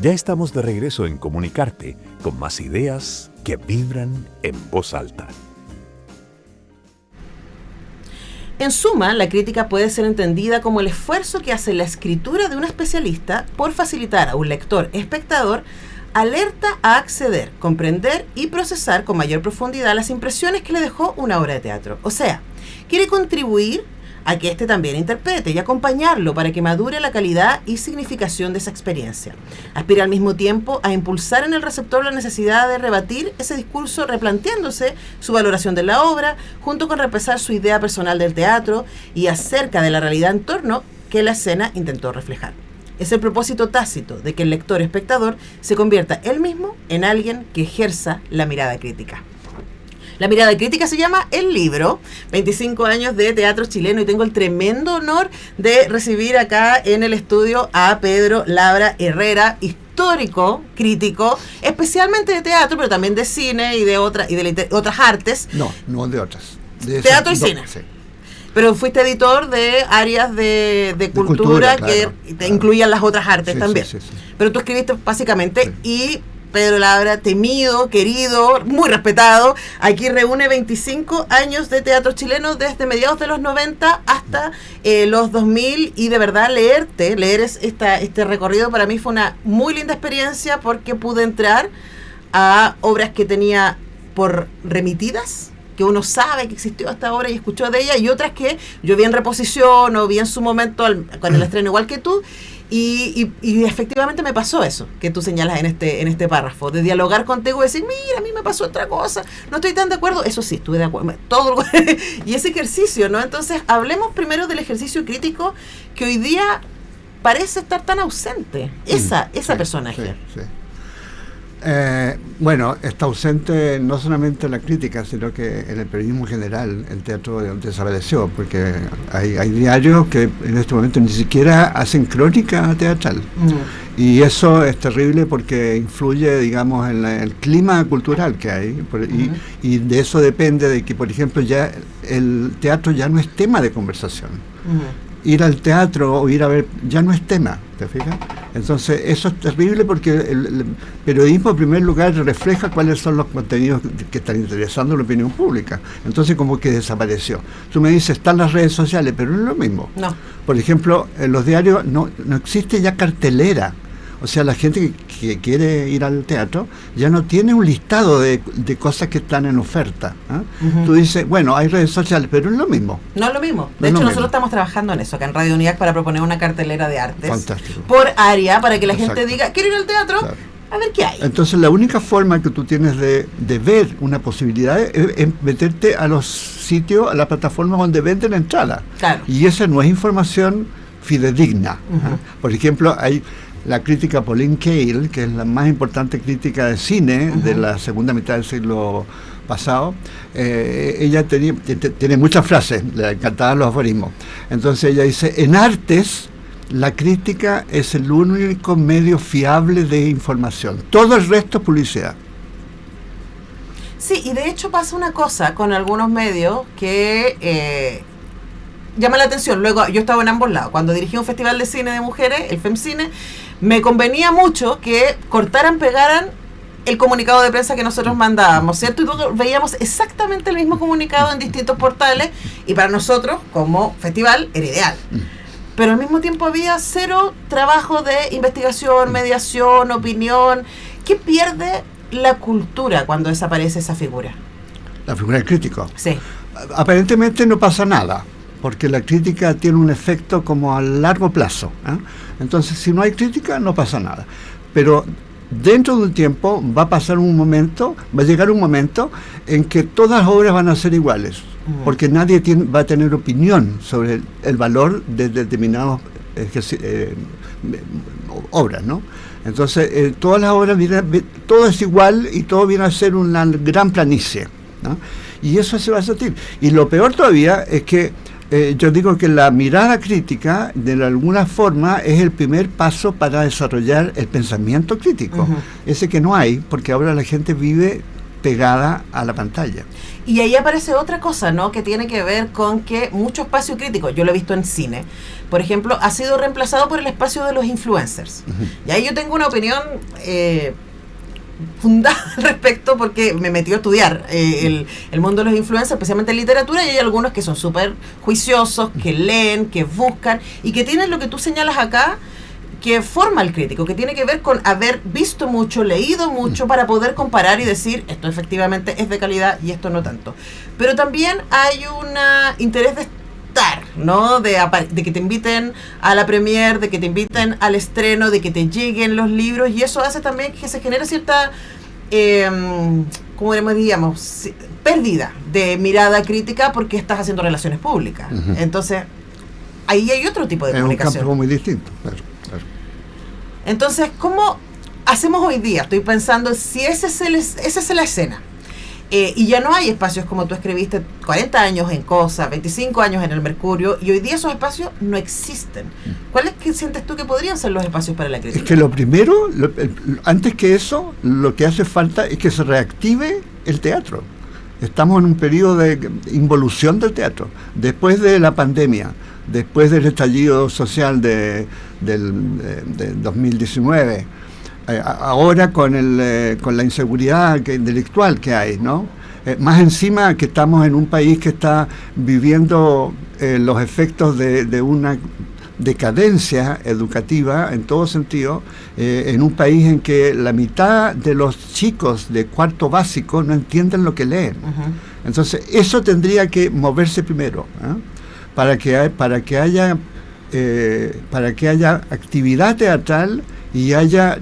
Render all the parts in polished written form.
Ya estamos de regreso en Comunicarte, con más ideas que vibran en voz alta. En suma, la crítica puede ser entendida como el esfuerzo que hace la escritura de un especialista por facilitar a un lector espectador alerta a acceder, comprender y procesar con mayor profundidad las impresiones que le dejó una obra de teatro. O sea, quiere contribuir a que éste también interprete y acompañarlo para que madure la calidad y significación de esa experiencia. Aspira al mismo tiempo a impulsar en el receptor la necesidad de rebatir ese discurso replanteándose su valoración de la obra, junto con repensar su idea personal del teatro y acerca de la realidad en torno que la escena intentó reflejar. Es el propósito tácito de que el lector espectador se convierta él mismo en alguien que ejerza la mirada crítica. La mirada crítica se llama el libro, 25 años de teatro chileno, y tengo el tremendo honor de recibir acá en el estudio a Pedro Labra Herrera, histórico, crítico, especialmente de teatro, pero también de cine y de otras artes. No de otras. De teatro y no, cine. Sí. Pero fuiste editor de áreas de cultura claro, que te incluían las otras artes también. Sí. Pero tú escribiste básicamente y Pedro Labra, temido, querido, muy respetado, aquí reúne 25 años de teatro chileno desde mediados de los 90 hasta los 2000, y de verdad leer este recorrido para mí fue una muy linda experiencia porque pude entrar a obras que tenía por remitidas, que uno sabe que existió esta obra y escuchó de ella, y otras que yo vi en reposición o vi en su momento con el estreno igual que tú. Y efectivamente me pasó eso que tú señalas en este párrafo, de dialogar contigo y decir, mira, a mí me pasó otra cosa, no estoy tan de acuerdo, eso sí, estuve de acuerdo, todo y ese ejercicio, ¿no? Entonces, hablemos primero del ejercicio crítico que hoy día parece estar tan ausente, esa personaje. Sí. Bueno, está ausente no solamente en la crítica, sino que en el periodismo general el teatro desapareció, porque hay diarios que en este momento ni siquiera hacen crónica teatral. Y eso es terrible porque influye, digamos, en el clima cultural que hay, y de eso depende de que, por ejemplo, ya el teatro ya no es tema de conversación. Ir al teatro o ir a ver ya no es tema, ¿te fijas? Entonces eso es terrible porque el periodismo en primer lugar refleja cuáles son los contenidos que están interesando a la opinión pública. Entonces como que desapareció. Tú me dices, están las redes sociales, pero no es lo mismo. No. Por ejemplo, en los diarios no existe ya cartelera. O sea, la gente que quiere ir al teatro ya no tiene un listado de cosas que están en oferta. Tú dices, bueno, hay redes sociales, pero es lo mismo. No es lo mismo. De hecho, nosotros estamos trabajando en eso, acá en Radio Unidad, para proponer una cartelera de artes. Fantástico. Por área, para que la gente diga, quiero ir al teatro, claro, a ver qué hay. Entonces, la única forma que tú tienes de ver una posibilidad es meterte a los sitios, a las plataformas donde venden entradas. Claro. Y esa no es información fidedigna. Por ejemplo, hay la crítica Pauline Kael, que es la más importante crítica de cine de la segunda mitad del siglo pasado. Ella tiene muchas frases, le encantaban los aforismos. Entonces ella dice, en artes la crítica es el único medio fiable de información, todo el resto es publicidad. Sí, y de hecho pasa una cosa con algunos medios que llama la atención. Luego, yo estaba en ambos lados. Cuando dirigí un festival de cine de mujeres, el FemCine, me convenía mucho que cortaran, pegaran el comunicado de prensa que nosotros mandábamos, ¿cierto? Y luego veíamos exactamente el mismo comunicado en distintos portales, y para nosotros, como festival, era ideal. Pero al mismo tiempo había cero trabajo de investigación, mediación, opinión. ¿Qué pierde la cultura cuando desaparece esa figura? La figura del crítico. Sí. Aparentemente no pasa nada, porque la crítica tiene un efecto como a largo plazo. Entonces, si no hay crítica, no pasa nada. Pero dentro de un tiempo va a llegar un momento en que todas las obras van a ser iguales, porque nadie va a tener opinión sobre el valor de determinadas obras, ¿no? Entonces, todas las obras, todo es igual y todo viene a ser una gran planicie, ¿no? Y eso se va a sentir. Y lo peor todavía es que yo digo que la mirada crítica, de alguna forma, es el primer paso para desarrollar el pensamiento crítico. Ese que no hay, porque ahora la gente vive pegada a la pantalla. Y ahí aparece otra cosa, ¿no? Que tiene que ver con que mucho espacio crítico, yo lo he visto en cine, por ejemplo, ha sido reemplazado por el espacio de los influencers. Y ahí yo tengo una opinión fundada al respecto, porque me metió a estudiar el mundo de los influencers, especialmente en literatura, y hay algunos que son súper juiciosos, que leen, que buscan, y que tienen lo que tú señalas acá, que forma al crítico, que tiene que ver con haber visto mucho, leído mucho, para poder comparar y decir, esto efectivamente es de calidad y esto no tanto. Pero también hay un interés de estar, ¿no? De que te inviten a la premiere, de que te inviten al estreno, de que te lleguen los libros, y eso hace también que se genere cierta, ¿cómo diríamos? Pérdida de mirada crítica, porque estás haciendo relaciones públicas. Entonces, ahí hay otro tipo de comunicación. Es un campo muy distinto, claro. Entonces, ¿cómo hacemos hoy día? Estoy pensando si esa es la escena. Y ya no hay espacios como tú escribiste, 40 años en Cosa, 25 años en el Mercurio, y hoy día esos espacios no existen. ¿Cuáles que sientes tú que podrían ser los espacios para la crítica? Es que lo primero, antes que eso, lo que hace falta es que se reactive el teatro. Estamos en un periodo de involución del teatro. Después de la pandemia, después del estallido social del 2019, ahora con la inseguridad intelectual que hay, ¿no? Más encima que estamos en un país que está viviendo los efectos de una decadencia educativa en todo sentido, en un país en que la mitad de los chicos de cuarto básico no entienden lo que leen. Entonces eso tendría que moverse primero, para que haya actividad teatral y haya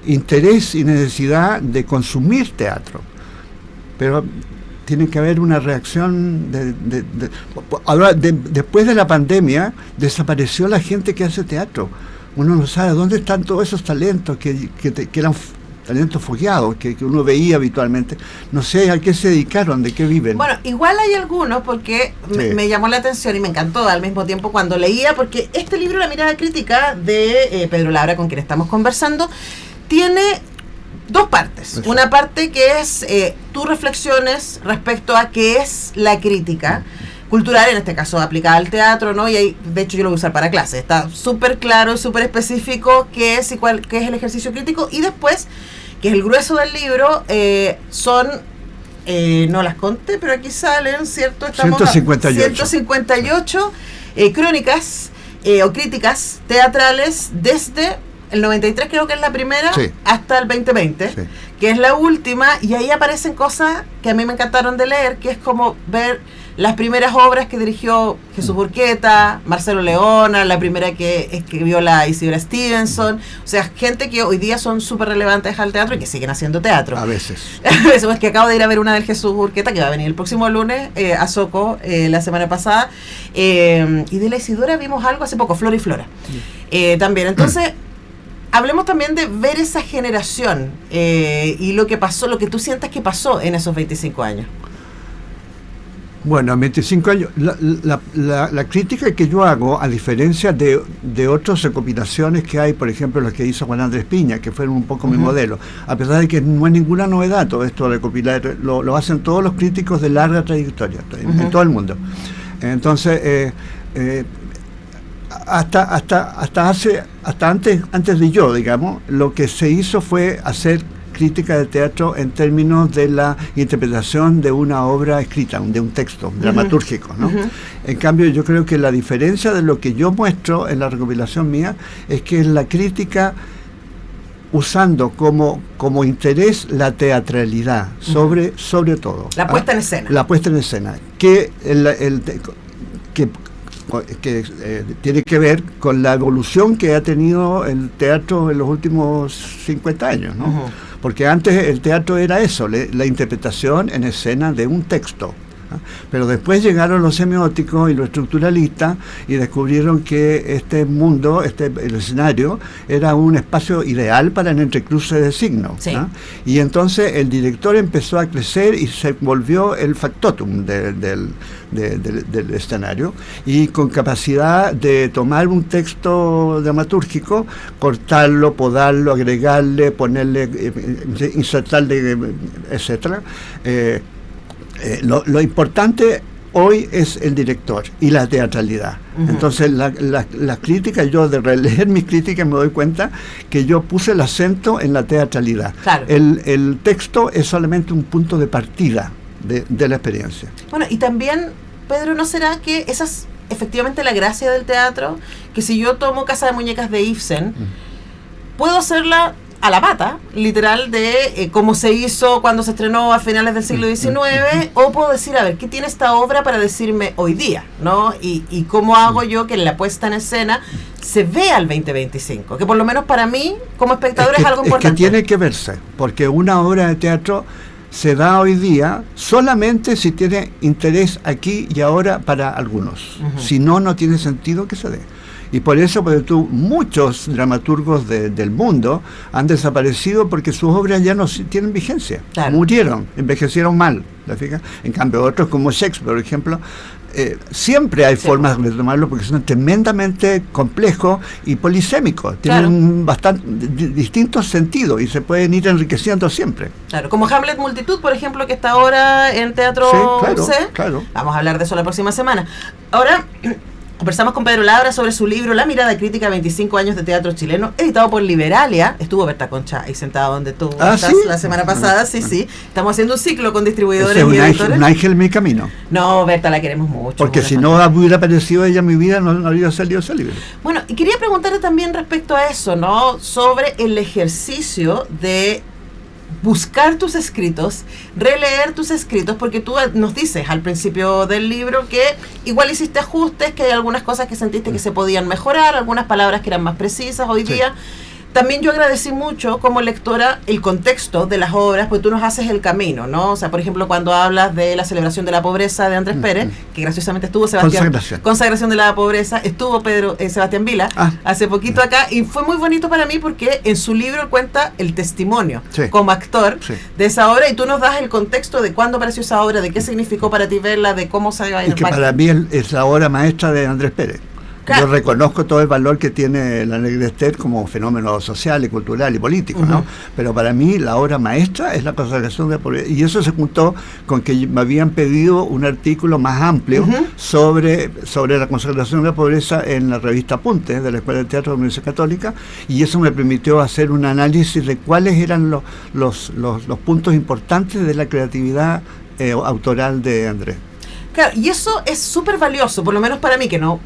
interés y necesidad de consumir teatro. Pero tiene que haber una reacción ahora, después de la pandemia desapareció la gente que hace teatro. Uno no sabe dónde están todos esos talentos que eran talentos fogueados que uno veía habitualmente. No sé a qué se dedicaron, de qué viven. Bueno, igual hay algunos, porque me llamó la atención y me encantó al mismo tiempo cuando leía, porque este libro, La mirada crítica, de Pedro Labra, con quien estamos conversando, tiene dos partes. Exacto. Una parte que es tus reflexiones respecto a qué es la crítica cultural, en este caso aplicada al teatro, ¿no? Y ahí, de hecho, yo lo voy a usar para clases. Está súper claro y súper específico qué es y qué es el ejercicio crítico. Y después, que es el grueso del libro, son, no las conté, pero aquí salen, ¿cierto? Estamos 158 crónicas o críticas teatrales desde el 93, creo que es la primera, sí, hasta el 2020, sí, que es la última, y ahí aparecen cosas que a mí me encantaron de leer, que es como ver las primeras obras que dirigió Jesús Burqueta, Marcelo Leona, la primera que escribió la Isidora Stevenson, o sea, gente que hoy día son súper relevantes al teatro y que siguen haciendo teatro. A veces. Eso es que acabo de ir a ver una del Jesús Burqueta, que va a venir el próximo lunes, a Soco, la semana pasada, y de la Isidora vimos algo hace poco, Flora y Flora, también. Entonces, hablemos también de ver esa generación y lo que pasó, lo que tú sientas que pasó en esos 25 años. Bueno, en 25 años, la crítica que yo hago, a diferencia de otras recopilaciones que hay, por ejemplo, las que hizo Juan Andrés Piña, que fueron un poco mi modelo, a pesar de que no hay ninguna novedad todo esto de recopilar, lo hacen todos los críticos de larga trayectoria, en todo el mundo. Entonces, hasta antes de yo, digamos, lo que se hizo fue hacer crítica de teatro en términos de la interpretación de una obra escrita, de un texto dramatúrgico, ¿no? En cambio, yo creo que la diferencia de lo que yo muestro en la recopilación mía es que es la crítica usando como interés la teatralidad, sobre todo. La puesta en escena. La puesta en escena, que tiene que ver con la evolución que ha tenido el teatro en los últimos 50 años, ¿no? Porque antes el teatro era eso, la interpretación en escena de un texto, ¿no? Pero después llegaron los semióticos y los estructuralistas y descubrieron que este mundo, el escenario, era un espacio ideal para el entrecruce de signos, Sí. ¿no? Y entonces el director empezó a crecer y se volvió el factotum del escenario, y con capacidad de tomar un texto dramatúrgico, cortarlo, podarlo, agregarle, ponerle, insertarle, etcétera. Lo importante hoy es el director y la teatralidad. Uh-huh. Entonces las críticas, yo de releer mis críticas me doy cuenta que yo puse el acento en la teatralidad. Claro. El texto es solamente un punto de partida de la experiencia. Bueno, y también, Pedro, ¿no será que esa es efectivamente la gracia del teatro? Que si yo tomo Casa de Muñecas de Ibsen, puedo hacerla a la pata, literal, de cómo se hizo cuando se estrenó a finales del siglo XIX, o puedo decir, a ver, ¿qué tiene esta obra para decirme hoy día? ¿No? Y cómo hago yo que la puesta en escena se vea al 2025, que por lo menos para mí, como espectador, es algo importante. Es que tiene que verse, porque una obra de teatro se da hoy día solamente si tiene interés aquí y ahora para algunos. Uh-huh. Si no, no tiene sentido que se dé. Y por eso, muchos dramaturgos del mundo han desaparecido porque sus obras ya no tienen vigencia. Claro. Murieron, envejecieron mal. ¿La fijas? En cambio, otros como Shakespeare, por ejemplo, siempre hay formas de retomarlo porque son tremendamente complejos y polisémicos. Tienen bastante distintos sentidos y se pueden ir enriqueciendo siempre. Claro, como Hamlet Multitud, por ejemplo, que está ahora en Teatro C. Claro. Vamos a hablar de eso la próxima semana. Ahora conversamos con Pedro Labra sobre su libro La mirada crítica, 25 años de teatro chileno, editado por Liberalia. Estuvo Berta Concha ahí sentado donde tú estás, ¿sí? La semana pasada, sí. Estamos haciendo un ciclo con distribuidores y editores. Un ángel en mi camino. No, Berta, la queremos mucho. Porque si no hubiera aparecido ella en mi vida, no habría salido ese libro. Bueno, y quería preguntarle también respecto a eso, ¿no? Sobre el ejercicio de buscar tus escritos, releer tus escritos, porque tú nos dices al principio del libro que igual hiciste ajustes, que hay algunas cosas que sentiste que se podían mejorar, algunas palabras que eran más precisas hoy día. También yo agradecí mucho como lectora el contexto de las obras, porque tú nos haces el camino, ¿no? O sea, por ejemplo, cuando hablas de la celebración de la pobreza de Andrés Pérez, que graciosamente estuvo Sebastián... Consagración de la pobreza, estuvo Sebastián Vila hace poquito acá, y fue muy bonito para mí porque en su libro cuenta el testimonio como actor de esa obra, y tú nos das el contexto de cuándo apareció esa obra, de qué significó para ti verla, de cómo se va a ir. Y que para mí es la obra maestra de Andrés Pérez. Claro. Yo reconozco todo el valor que tiene la Negresther como fenómeno social y cultural y político, ¿no? Pero para mí la obra maestra es la consagración de la pobreza. Y eso se juntó con que me habían pedido un artículo más amplio sobre la consagración de la pobreza en la revista Apuntes de la Escuela de Teatro de la Universidad Católica, y eso me permitió hacer un análisis de cuáles eran los puntos importantes de la creatividad autoral de Andrés. Claro, y eso es súper valioso, por lo menos para mí, que no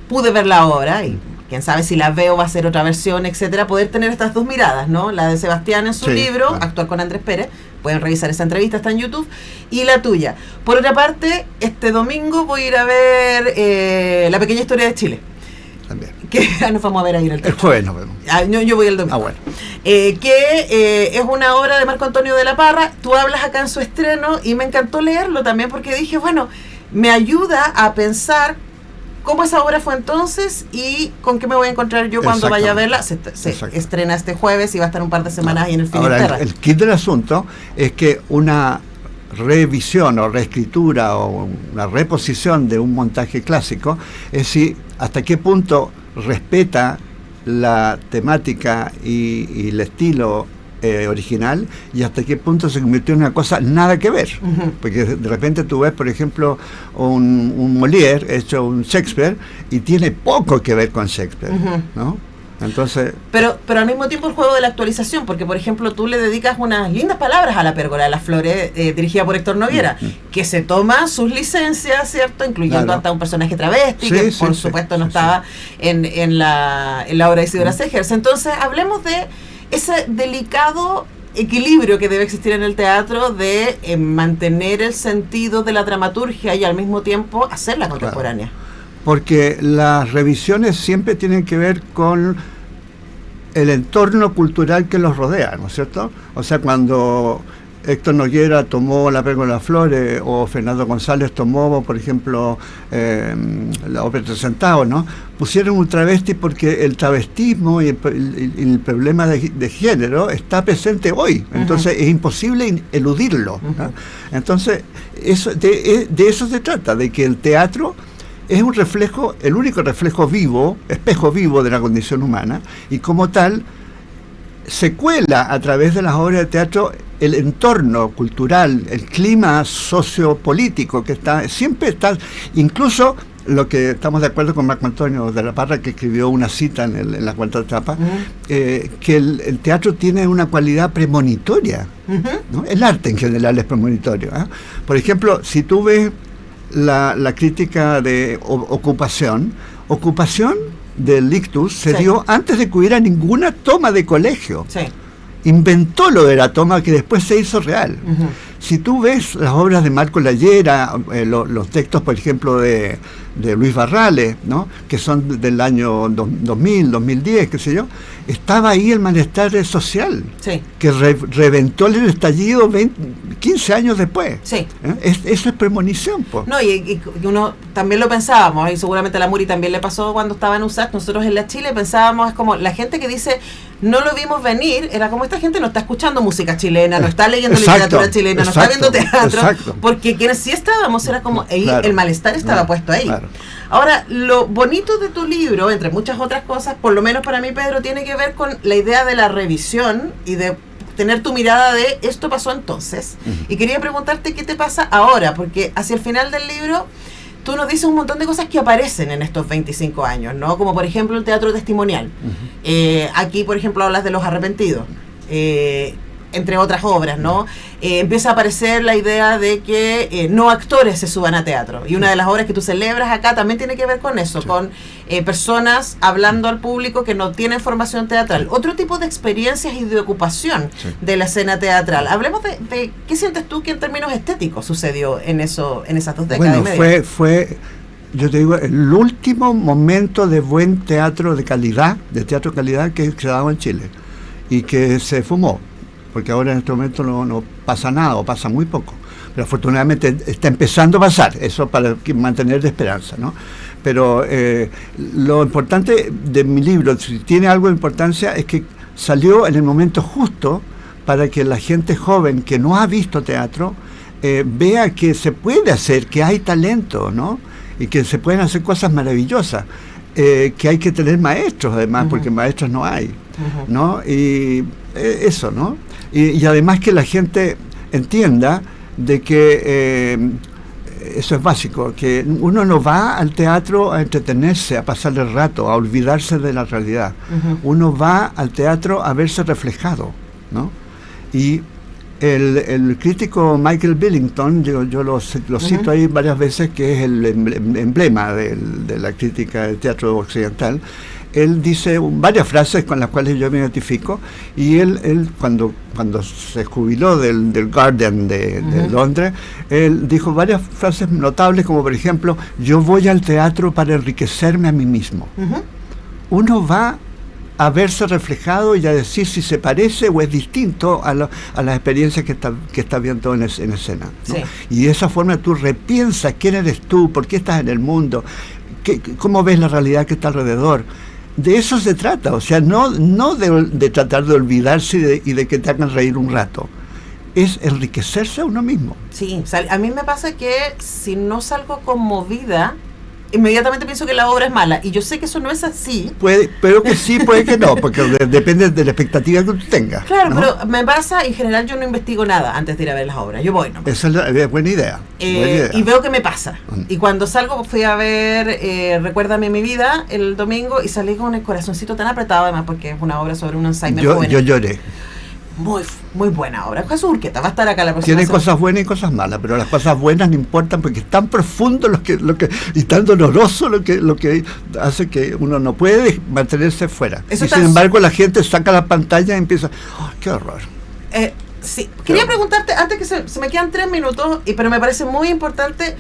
pude ver la obra, y quién sabe si la veo va a ser otra versión, etcétera, poder tener estas dos miradas, ¿no? La de Sebastián en su libro, Actuar con Andrés Pérez, pueden revisar esa entrevista, está en YouTube, y la tuya. Por otra parte, este domingo voy a ir a ver La Pequeña Historia de Chile. También. Que nos vamos a ver ahí en el teatro. El jueves nos vemos. Yo voy el domingo. Bueno. Que es una obra de Marco Antonio de la Parra. Tú hablas acá en su estreno y me encantó leerlo también porque dije, bueno, me ayuda a pensar cómo esa obra fue entonces y con qué me voy a encontrar yo cuando vaya a verla. Se estrena este jueves y va a estar un par de semanas ahí en el Finisterra. Ahora, el kit del asunto es que una revisión o reescritura o una reposición de un montaje clásico es decir, hasta qué punto respeta la temática y el estilo original, y hasta qué punto se convirtió en una cosa nada que ver, porque de repente tú ves, por ejemplo, un Molière hecho un Shakespeare y tiene poco que ver con Shakespeare, ¿no? Entonces, pero al mismo tiempo el juego de la actualización, porque por ejemplo tú le dedicas unas lindas palabras a La Pérgola de las Flores, dirigida por Héctor Noguera, que se toma sus licencias, ¿cierto? Incluyendo hasta un personaje travesti, que por supuesto no estaba en la obra de Isidora Segers. Entonces hablemos de ese delicado equilibrio que debe existir en el teatro de mantener el sentido de la dramaturgia y al mismo tiempo hacerla contemporánea. Porque las revisiones siempre tienen que ver con el entorno cultural que los rodea, ¿no es cierto? O sea, cuando Héctor Noguera tomó La Pérgola de las Flores, o Fernando González tomó, por ejemplo, la ópera Tres Centavos, ¿no? Pusieron un travesti porque el travestismo y el problema de género está presente hoy. Entonces es imposible eludirlo, ¿no? Entonces de eso se trata, de que el teatro es un reflejo, el único reflejo vivo, espejo vivo de la condición humana, y como tal se cuela a través de las obras de teatro el entorno cultural, el clima sociopolítico que siempre está, incluso lo que estamos de acuerdo con Marco Antonio de la Parra, que escribió una cita en la cuarta etapa, que el teatro tiene una cualidad premonitoria, ¿no? El arte en general es premonitorio, ¿eh? Por ejemplo, si tú ves la crítica de Ocupación del Lictus se dio antes de que hubiera ninguna toma de colegio. Sí. Inventó lo de la toma, que después se hizo real. Si tú ves las obras de Marco Llayera, los textos, por ejemplo, de Luis Barrales, ¿no? Que son del año 2000, 2010, qué sé yo, estaba ahí el malestar social, que reventó el estallido 15 años después. Sí. Eso es premonición, po. No, y uno también lo pensábamos, y seguramente a la Muri también le pasó cuando estaba en USAC. Nosotros en la Chile pensábamos, es como la gente que dice no lo vimos venir, era como esta gente no está escuchando música chilena, no está leyendo literatura chilena, no está viendo teatro, porque quienes sí estábamos era como el malestar estaba puesto ahí. Claro. Ahora, lo bonito de tu libro, entre muchas otras cosas, por lo menos para mí, Pedro, tiene que ver con la idea de la revisión y de tener tu mirada de esto pasó entonces. Y quería preguntarte qué te pasa ahora, porque hacia el final del libro tú nos dices un montón de cosas que aparecen en estos 25 años, ¿no? Como por ejemplo el teatro testimonial. Aquí, por ejemplo, hablas de Los Arrepentidos, entre otras obras, ¿no? Empieza a aparecer la idea de que no actores se suban a teatro. Y una de las obras que tú celebras acá también tiene que ver con eso, con personas hablando al público que no tienen formación teatral. Otro tipo de experiencias y de ocupación de la escena teatral. Hablemos de qué sientes tú que en términos estéticos sucedió en esas 2 décadas y media. Fue, yo te digo, el último momento de buen teatro de calidad, de teatro de calidad que se daba en Chile. Y que se fumó. Porque ahora en este momento no pasa nada, o pasa muy poco. Pero afortunadamente está empezando a pasar, eso para mantener de esperanza, ¿no? Pero lo importante de mi libro, si tiene algo de importancia, es que salió en el momento justo para que la gente joven que no ha visto teatro vea que se puede hacer, que hay talento, ¿no? Y que se pueden hacer cosas maravillosas. Que hay que tener maestros, además, porque maestros no hay, ¿no? Y eso, ¿no? Y además que la gente entienda de que eso es básico, que uno no va al teatro a entretenerse, a pasar el rato, a olvidarse de la realidad. Uno va al teatro a verse reflejado, ¿no? Y el crítico Michael Billington, yo lo cito ahí varias veces, que es el emblema de la crítica del teatro occidental. Él dice varias frases con las cuales yo me identifico, y él cuando se jubiló del Guardian de Londres, él dijo varias frases notables, como por ejemplo: yo voy al teatro para enriquecerme a mí mismo. Uno va a verse reflejado y a decir si se parece o es distinto a las experiencias que está viendo en escena, ¿no? Sí. Y de esa forma tú repiensas quién eres tú, por qué estás en el mundo, cómo ves la realidad que está alrededor. De eso se trata, o sea, no de tratar de olvidarse y de que te hagan reír un rato. Es enriquecerse a uno mismo. Sí, a mí me pasa que si no salgo conmovida, inmediatamente pienso que la obra es mala, y yo sé que eso no es así. Pero que sí, puede que no, porque depende de la expectativa que tú tengas. Claro, ¿no? Pero me pasa, en general yo no investigo nada antes de ir a ver las obras, yo voy nomás. Esa es buena idea. Y veo que me pasa. Y cuando salgo, fui a ver Recuérdame mi vida el domingo, y salí con el corazoncito tan apretado, además porque es una obra sobre un Alzheimer joven. Yo lloré. Muy buena obra. Jesús Urqueta va a estar acá la próxima semana. Tiene cosas buenas y cosas malas, pero las cosas buenas no importan porque es tan profundo lo que y tan doloroso lo que hace que uno no puede mantenerse fuera. Y sin embargo la gente saca la pantalla y empieza, ¡oh, qué horror! Sí, quería preguntarte, antes que se me quedan 3 minutos, pero me parece muy importante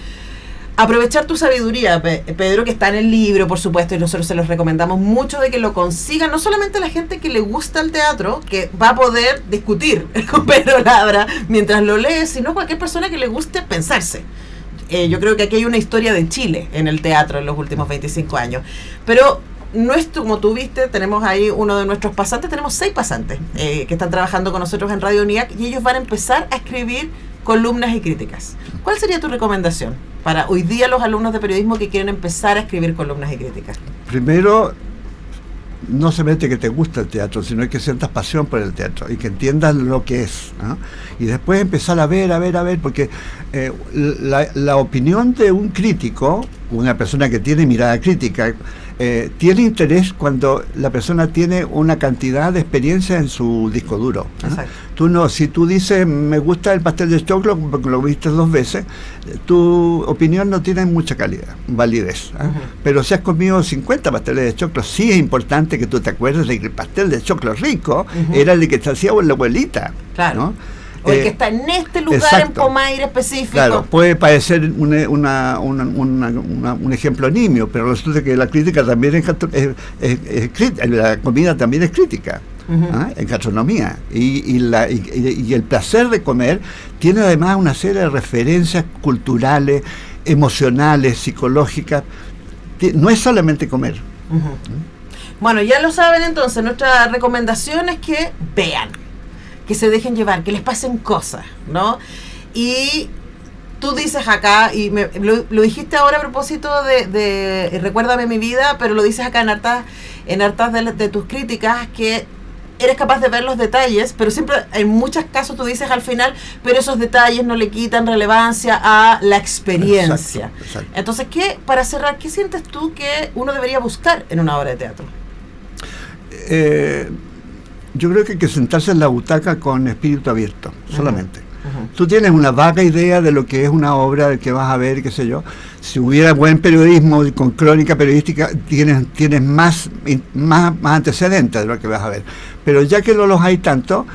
aprovechar tu sabiduría, Pedro, que está en el libro, por supuesto, y nosotros se los recomendamos mucho de que lo consigan, no solamente la gente que le gusta el teatro, que va a poder discutir con Pedro Labra mientras lo lee, sino cualquier persona que le guste pensarse. Yo creo que aquí hay una historia de Chile en el teatro en los últimos 25 años. Pero como tú viste, tenemos ahí uno de nuestros pasantes, tenemos 6 pasantes que están trabajando con nosotros en Radio UNIAC, y ellos van a empezar a escribir columnas y críticas. ¿Cuál sería tu recomendación para hoy día los alumnos de periodismo que quieren empezar a escribir columnas y críticas? Primero, no solamente que te gusta el teatro, sino que sientas pasión por el teatro y que entiendas lo que es, ¿no? Y después empezar a ver, porque la opinión de un crítico, una persona que tiene mirada crítica, tiene interés cuando la persona tiene una cantidad de experiencia en su disco duro, ¿no? Tú no, si tú dices me gusta el pastel de choclo porque lo viste 2 veces, tu opinión no tiene mucha validez, ¿eh? Pero si has comido 50 pasteles de choclo, sí es importante que tú te acuerdes de que el pastel de choclo rico era el que te hacía la abuelita, claro, ¿no? O el que está en este lugar, exacto, en Pomaire específico. Claro, puede parecer un ejemplo nimio, pero resulta que la crítica también la comida también es crítica, en gastronomía. Y el placer de comer tiene además una serie de referencias culturales, emocionales, psicológicas. No es solamente comer. Bueno, ya lo saben entonces, nuestra recomendación es que vean, que se dejen llevar, que les pasen cosas, ¿no? Y tú dices acá, y lo dijiste ahora a propósito de Recuérdame mi vida, pero lo dices acá en hartas de tus críticas, que eres capaz de ver los detalles, pero siempre, en muchos casos tú dices al final, pero esos detalles no le quitan relevancia a la experiencia. Exacto. Entonces, para cerrar, ¿qué sientes tú que uno debería buscar en una obra de teatro? Yo creo que hay que sentarse en la butaca con espíritu abierto, solamente. Tú tienes una vaga idea de lo que es una obra, de que vas a ver, qué sé yo. Si hubiera buen periodismo con crónica periodística, tienes más antecedentes de lo que vas a ver. Pero ya que no los hay tanto,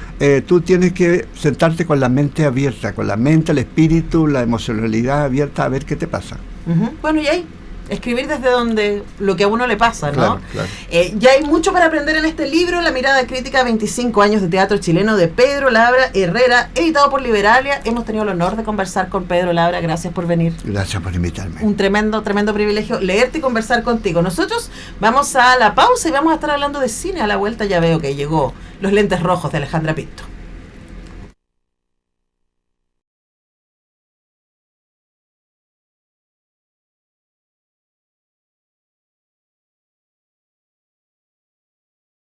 tú tienes que sentarte con la mente abierta, con la mente, el espíritu, la emocionalidad abierta, a ver qué te pasa. Bueno, y ahí escribir desde donde lo que a uno le pasa, ¿no? Claro. Ya hay mucho para aprender en este libro, La mirada crítica, 25 años de teatro chileno, de Pedro Labra Herrera, editado por Liberalia. Hemos tenido el honor de conversar con Pedro Labra. Gracias por venir. Gracias por invitarme. Un tremendo privilegio leerte y conversar contigo. Nosotros vamos a la pausa y vamos a estar hablando de cine a la vuelta. Ya veo que llegó Los lentes rojos de Alejandra Pinto.